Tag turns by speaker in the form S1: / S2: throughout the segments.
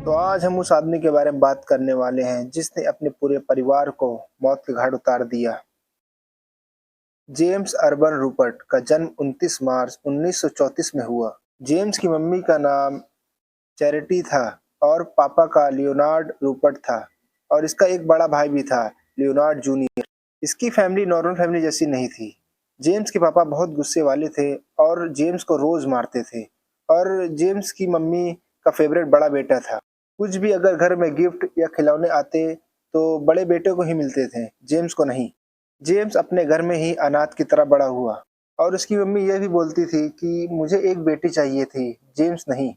S1: तो आज हम उस आदमी के बारे में बात करने वाले हैं जिसने अपने पूरे परिवार को मौत के घाट उतार दिया। जेम्स अर्बन रूपर्ट का जन्म 29 मार्च 1934 में हुआ। जेम्स की मम्मी का नाम चैरिटी था और पापा का लियोनार्ड रूपर्ट था और इसका एक बड़ा भाई भी था, लियोनार्ड जूनियर। इसकी फैमिली नॉर्मल फैमिली जैसी नहीं थी। जेम्स के पापा बहुत गुस्से वाले थे और जेम्स को रोज मारते थे और जेम्स की मम्मी का फेवरेट बड़ा बेटा था। कुछ भी अगर घर में गिफ्ट या खिलौने आते तो बड़े बेटे को ही मिलते थे, जेम्स को नहीं। जेम्स अपने घर में ही अनाथ की तरह बड़ा हुआ और उसकी मम्मी यह भी बोलती थी कि मुझे एक बेटी चाहिए थी, जेम्स नहीं।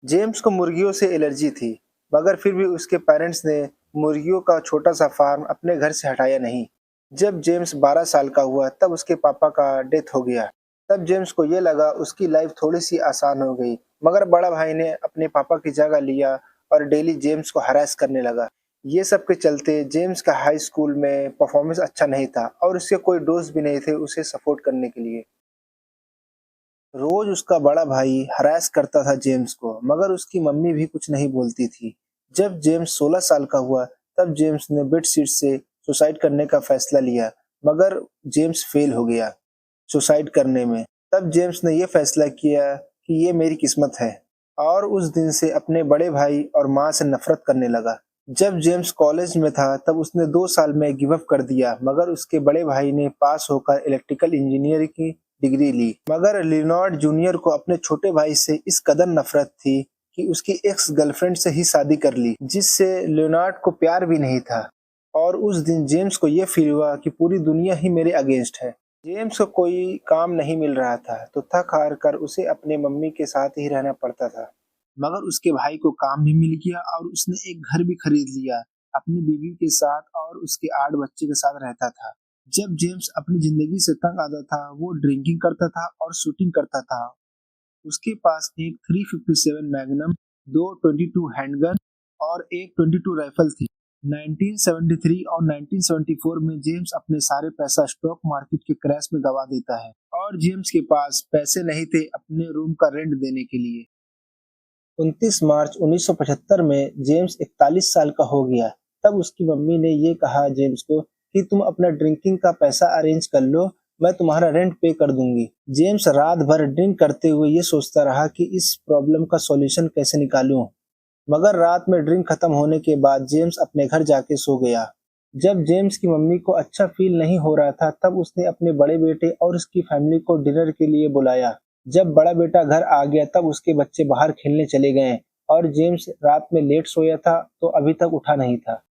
S1: जेम्स को मुर्गियों से एलर्जी थी, मगर फिर भी उसके पेरेंट्स ने मुर्गियों का छोटा सा फार्म अपने घर से हटाया नहीं। जब जेम्स 12 साल का हुआ तब उसके पापा का डेथ हो गया। तब जेम्स को ये लगा उसकी लाइफ थोड़ी सी आसान हो गई, मगर बड़ा भाई ने अपने पापा की जगह लिया और डेली जेम्स को हरास करने लगा। ये सब के चलते जेम्स का हाई स्कूल में परफॉर्मेंस अच्छा नहीं था और उसके कोई दोस्त भी नहीं थे उसे सपोर्ट करने के लिए। रोज उसका बड़ा भाई हरास करता था जेम्स को, मगर उसकी मम्मी भी कुछ नहीं बोलती थी। जब जेम्स 16 साल का हुआ तब जेम्स ने बेडशीट से सुसाइड करने का फैसला लिया, मगर जेम्स फेल हो गया सुसाइड करने में। तब जेम्स ने यह फैसला किया कि ये मेरी किस्मत है और उस दिन से अपने बड़े भाई और माँ से नफरत करने लगा। जब जेम्स कॉलेज में था तब उसने 2 साल में गिव अप कर दिया, मगर उसके बड़े भाई ने पास होकर इलेक्ट्रिकल इंजीनियरिंग की डिग्री ली। मगर लियोनार्ड जूनियर को अपने छोटे भाई से इस कदर नफरत थी कि उसकी एक्स गर्लफ्रेंड से ही शादी कर ली, जिससे लियोनार्ड को प्यार भी नहीं था। और उस दिन जेम्स को यह फील हुआ कि पूरी दुनिया ही मेरे अगेंस्ट है। जेम्स को कोई काम नहीं मिल रहा था तो थक हार कर उसे अपने मम्मी के साथ ही रहना पड़ता था। मगर उसके भाई को काम भी मिल गया और उसने एक घर भी खरीद लिया। अपनी बीवी के साथ और उसके 8 बच्चे के साथ रहता था। जब जेम्स अपनी जिंदगी से तंग आता था वो ड्रिंकिंग करता था और शूटिंग करता था। उसके पास एक 357 मैग्नम, दो 22 हैंडगन और एक 22 राइफल थी। 1973 और 1974 में जेम्स अपने सारे पैसा स्टॉक मार्केट के क्रैश में गवा देता है और जेम्स के पास पैसे नहीं थे अपने रूम का रेंट देने के लिए। 29 मार्च 1975 में जेम्स 41 साल का हो गया। तब उसकी मम्मी ने ये कहा जेम्स को कि तुम अपना ड्रिंकिंग का पैसा अरेंज कर लो, मैं तुम्हारा रेंट पे कर दूंगी। जेम्स रात भर ड्रिंक करते हुए ये सोचता रहा कि इस प्रॉब्लम का सॉल्यूशन कैसे निकालूं। मगर रात में ड्रिंक खत्म होने के बाद जेम्स अपने घर जाके सो गया। जब जेम्स की मम्मी को अच्छा फील नहीं हो रहा था तब उसने अपने बड़े बेटे और उसकी फैमिली को डिनर के लिए बुलाया। जब बड़ा बेटा घर आ गया तब उसके बच्चे बाहर खेलने चले गए और जेम्स रात में लेट सोया था तो अभी तक उठा नहीं था।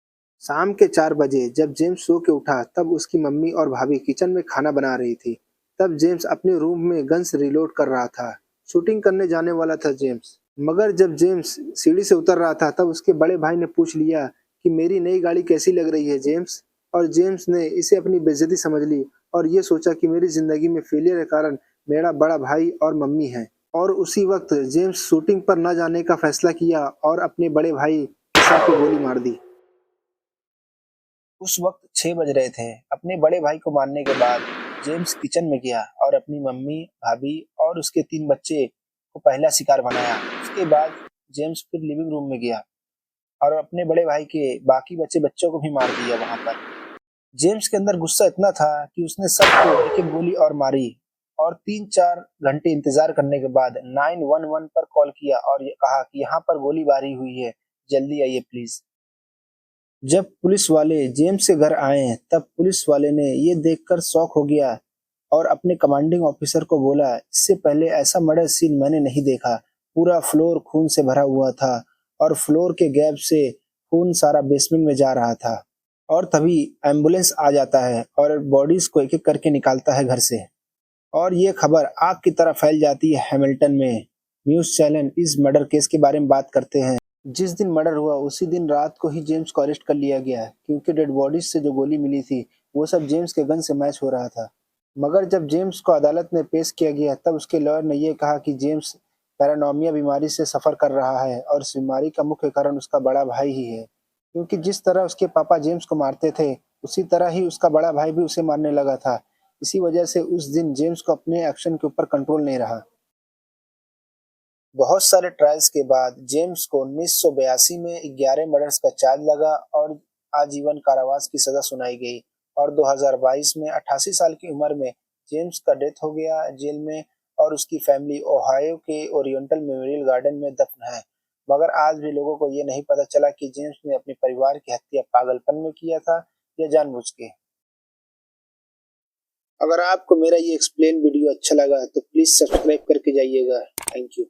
S1: शाम के 4 बजे जब जेम्स सो के उठा तब उसकी मम्मी और भाभी किचन में खाना बना रही थी। तब जेम्स अपने रूम में गन से रिलोड कर रहा था। शूटिंग करने जाने वाला था जेम्स। मगर जब जेम्स सीढ़ी से उतर रहा था तब उसके बड़े भाई ने पूछ लिया कि मेरी नई गाड़ी कैसी लग रही है जेम्स। और जेम्स ने इसे अपनी बेइज्जती समझ ली और ये सोचा कि मेरी जिंदगी में फेलियर के कारण मेरा बड़ा भाई और मम्मी है। और उसी वक्त जेम्स शूटिंग पर न जाने का फैसला किया और अपने बड़े भाई के सर पे गोली मार दी। उस वक्त 6 बज रहे थे। अपने बड़े भाई को मारने के बाद जेम्स किचन में गया और अपनी मम्मी, भाभी और उसके 3 बच्चे को पहला शिकार बनाया। उसके बाद जेम्स फिर लिविंग रूम में गया और अपने बड़े भाई के बाकी बच्चे बच्चों को भी मार दिया वहां पर। जेम्स के अंदर गुस्सा इतना था कि उसने सबको एक एक गोली और मारी और 3-4 घंटे इंतजार करने के बाद 911 पर कॉल किया और ये कहा कि यहाँ पर गोलीबारी हुई है, जल्दी आइए प्लीज। जब पुलिस वाले जेम्स के घर आए तब पुलिस वाले ने ये देखकर शॉक हो गया और अपने कमांडिंग ऑफिसर को बोला, इससे पहले ऐसा मर्डर सीन मैंने नहीं देखा। पूरा फ्लोर खून से भरा हुआ था और फ्लोर के गैप से खून सारा बेसमेंट में जा रहा था। और तभी एम्बुलेंस आ जाता है और बॉडीज को एक एक करके निकालता है घर से। और ये खबर आग की तरह फैल जाती है हैमिल्टन में। न्यूज़ चैनल इस मर्डर केस के बारे में बात करते हैं। जिस दिन मर्डर हुआ उसी दिन रात को ही जेम्स को अरेस्ट कर लिया गया क्योंकि डेड बॉडीज से जो गोली मिली थी वो सब जेम्स के गन से मैच हो रहा था। मगर जब जेम्स को अदालत में पेश किया गया तब उसके लॉयर ने यह कहा कि जेम्स पैरानोमिया बीमारी से सफर कर रहा है और इस बीमारी का मुख्य कारण उसका बड़ा भाई ही है, क्योंकि जिस तरह उसके पापा जेम्स को मारते थे उसी तरह ही उसका बड़ा भाई भी उसे मारने लगा था। इसी वजह से उस दिन जेम्स को अपने एक्शन के ऊपर कंट्रोल नहीं रहा। बहुत सारे ट्रायल्स के बाद जेम्स को 1982 में 11 मर्डर्स का चार्ज लगा और आजीवन कारावास की सजा सुनाई गई और 2022 में 88 साल की उम्र में जेम्स का डेथ हो गया जेल में और उसकी फैमिली ओहायो के ओरिएंटल मेमोरियल गार्डन में दफन है। मगर आज भी लोगों को ये नहीं पता चला कि जेम्स ने अपने परिवार की हत्या पागलपन में किया था या जानबूझ के। अगर आपको मेरा ये एक्सप्लेन वीडियो अच्छा लगा तो प्लीज सब्सक्राइब करके जाइएगा। Thank you.